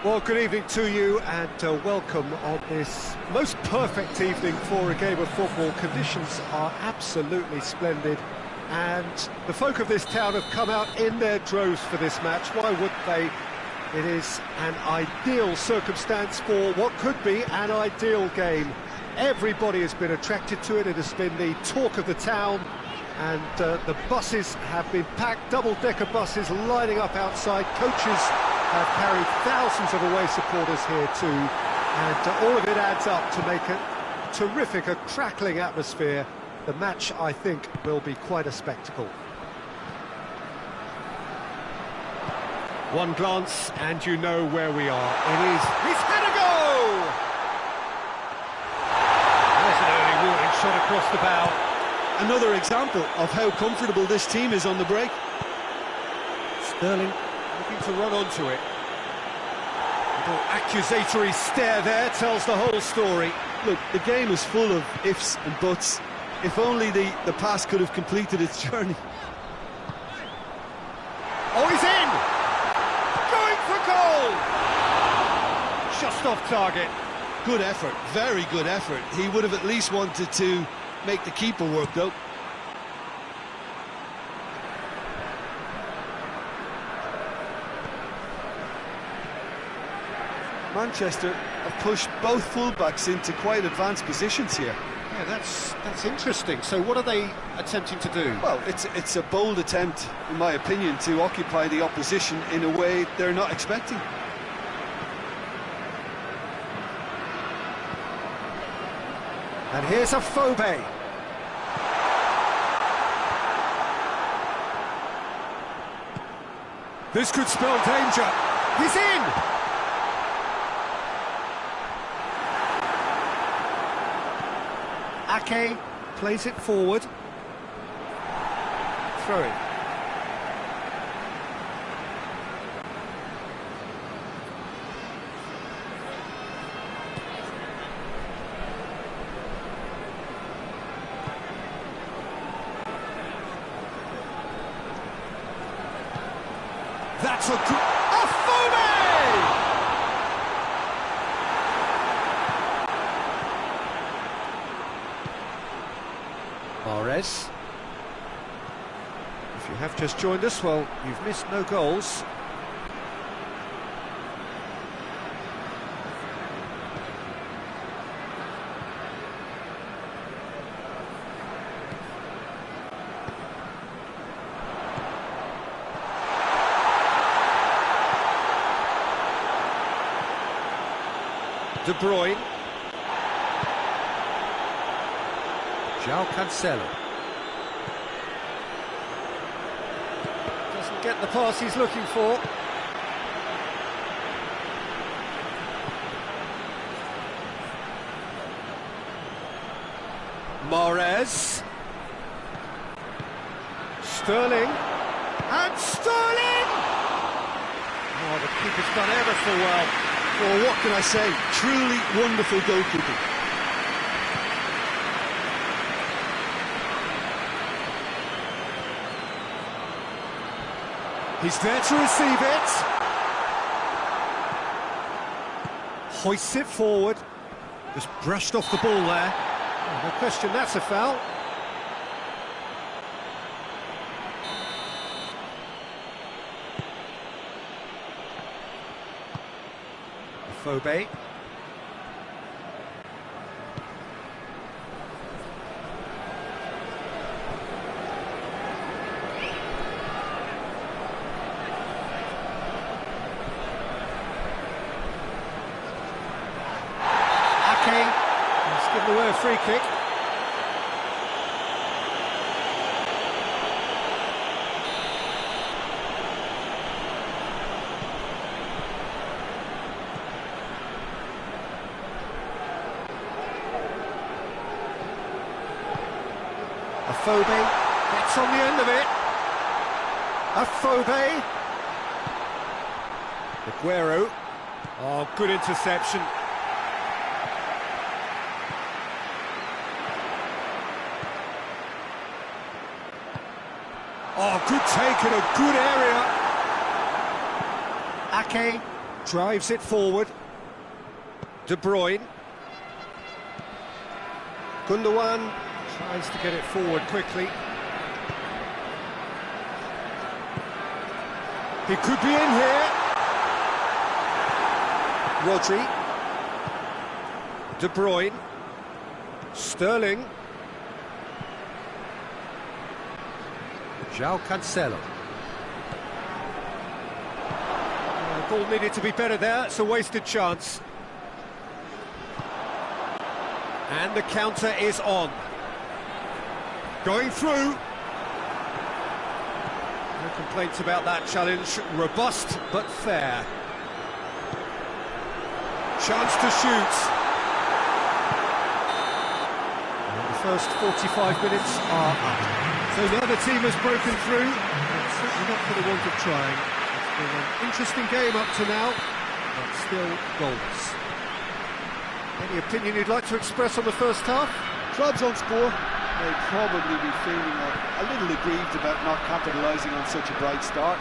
Well, good evening to you and welcome on this most perfect evening for a game of football. Conditions are absolutely splendid and the folk of this town have come out in their droves for this match. Why wouldn't they? It is an ideal circumstance for what could be an ideal game. Everybody has been attracted to it. It has been the talk of the town, and the buses have been packed, double-decker buses lining up outside. Coaches have carried thousands of away supporters here too, and all of it adds up to make a terrific, a crackling atmosphere. The match, I think, will be quite a spectacle. One glance and you know where we are. It is, he's had a go! There's an early warning shot across the bow. Another example of how comfortable this team is on the break. Sterling looking to run onto it. Little accusatory stare there tells the whole story. Look, the game is full of ifs and buts. If only the pass could have completed its journey. Oh, he's in! Going for goal! Just off target. Good effort, very good effort. He would have at least wanted to make the keeper work, though. Manchester have pushed both fullbacks into quite advanced positions here. Yeah, that's interesting. So what are they attempting to do? Well, it's a bold attempt, in my opinion, to occupy the opposition in a way they're not expecting. And here's a Phobe. This could spell danger. He's in! Ake plays it forward. Throw it. That's a Phobe! Mahrez. If you have just joined us, well, you've missed no goals. De Bruyne. João Cancelo. Doesn't get the pass he's looking for. Mahrez. Sterling. And Sterling! Oh, the keeper's done ever so well. Well, what can I say? Truly wonderful goalkeeping. He's there to receive it. Hoists it forward. Just brushed off the ball there. Oh, no question, that's a foul. Phobe. He's given away a free kick. Phobe gets on the end of it. Phobe. Aguero. Oh, good interception. Oh, good take in a good area. Ake Drives it forward. De Bruyne. Gundogan tries to get it forward quickly. He could be in here. Rodri. De Bruyne. Sterling. João Cancelo. Ball needed to be better there, it's a wasted chance. And the counter is on. Going through. No complaints about that challenge. Robust but fair. Chance to shoot. And the first 45 minutes are up. So now the team has broken through. But certainly not for the want of trying. It's been an interesting game up to now, but still goals. Any opinion you'd like to express on the first half? Trabzonspor may probably be feeling a little aggrieved about not capitalising on such a bright start.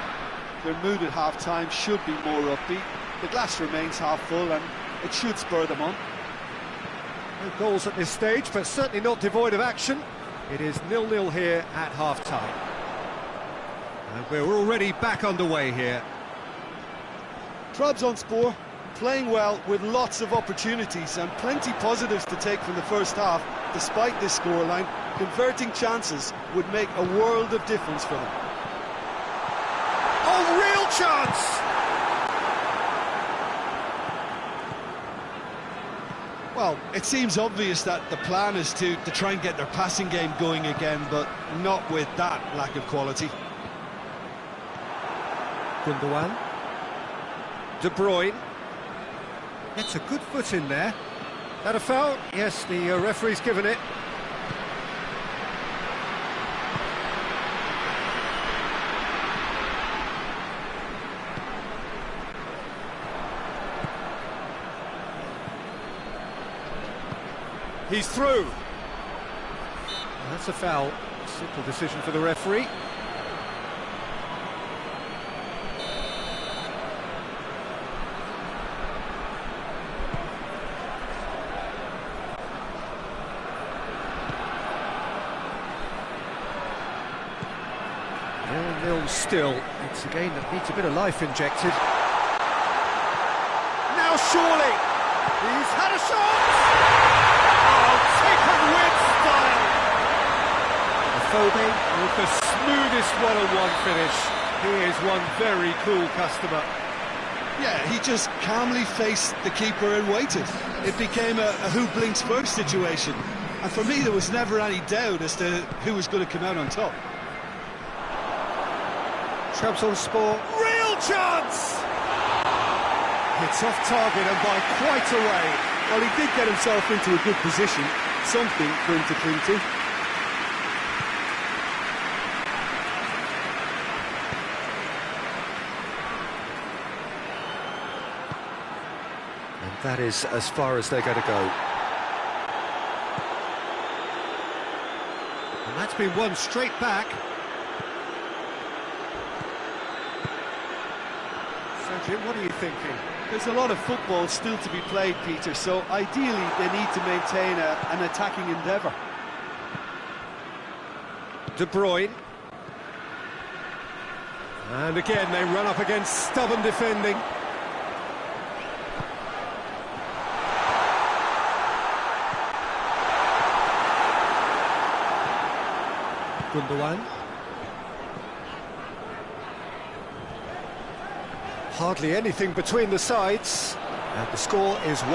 Their mood at half-time should be more upbeat. The glass remains half full and it should spur them on. No goals at this stage, but certainly not devoid of action. It is 0-0 here at half-time. And we're already back underway here. Trabzonspor playing well with lots of opportunities and plenty positives to take from the first half. Despite this scoreline, converting chances would make a world of difference for them. Oh, real chance! Well, it seems obvious that the plan is to try and get their passing game going again, but not with that lack of quality. Gundogan. De Bruyne. Gets a good foot in there. That a foul? Yes, the referee's given it. He's through. That's a foul. Simple decision for the referee. Nil still. It's a game that needs a bit of life injected. Now surely! He's had a shot! Oh, taken with style! Afobe with the smoothest one-on-one finish. He is one very cool customer. Yeah, he just calmly faced the keeper and waited. It became a who blinks first situation. And for me, there was never any doubt as to who was going to come out on top. Trabzonspor, real chance! It's off target and by quite a way. Well, he did get himself into a good position, something for him to cling to. And that is as far as they're going to go. And that's been won straight back. So, Jim, what are you thinking? There's a lot of football still to be played, Peter, so ideally they need to maintain an attacking endeavour. De Bruyne. And again, they run up against stubborn defending. Gundogan. Hardly anything between the sides, and the score is 1-0.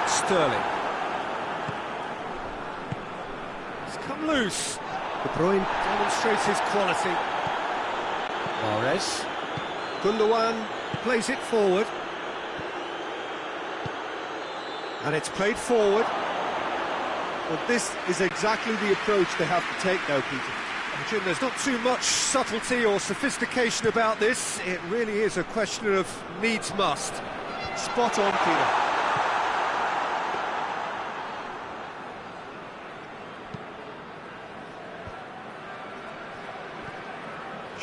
Sterling. It's come loose. De Bruyne demonstrates his quality. Mahrez. Gundogan plays it forward. And it's played forward. Well, this is exactly the approach they have to take now, Peter. Jim, there's not too much subtlety or sophistication about this. It really is a question of needs must. Spot on, Peter.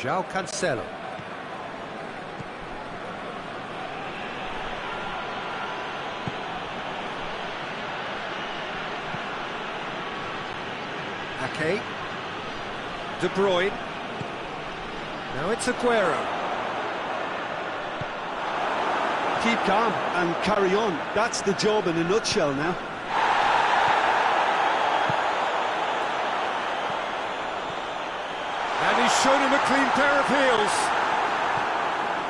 João Cancelo. Ake. De Bruyne. Now it's Aguero. Keep calm and carry on. That's the job in a nutshell now. And he's shown him a clean pair of heels.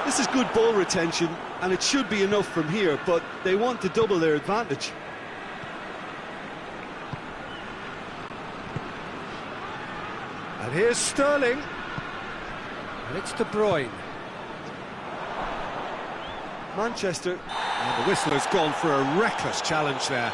This is good ball retention, and it should be enough from here, but they want to double their advantage. And here's Sterling. And it's De Bruyne. Manchester. And the whistle has gone for a reckless challenge there.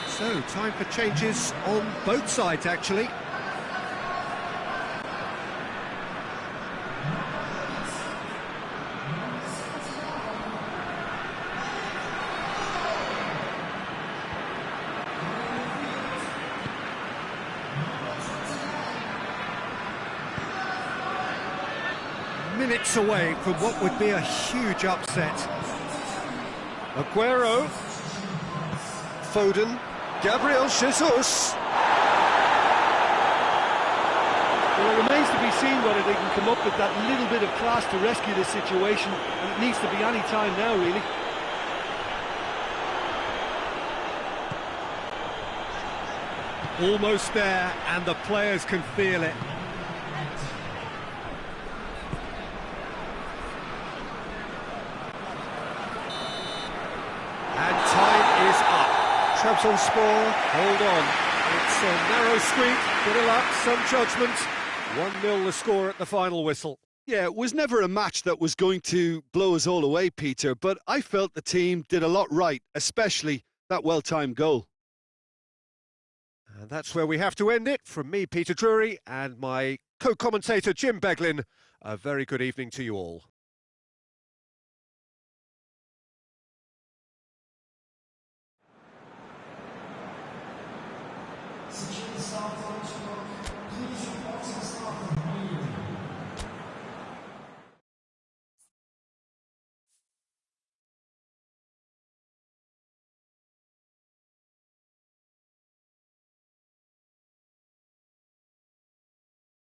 So, time for changes on both sides, actually. Minutes away from what would be a huge upset. Aguero. Foden. Gabriel Jesus. Well, it remains to be seen whether they can come up with that little bit of class to rescue this situation, and it needs to be any time now, really. Almost there, and the players can feel it. And time is up. Trabzonspor, hold on. It's a narrow squeak, bit of luck, some judgment. 1-0 the score at the final whistle. Yeah, it was never a match that was going to blow us all away, Peter, but I felt the team did a lot right, especially that well-timed goal. And that's where we have to end it. From me, Peter Drury, and my co-commentator, Jim Beglin, a very good evening to you all. Secure the start, please report to the start.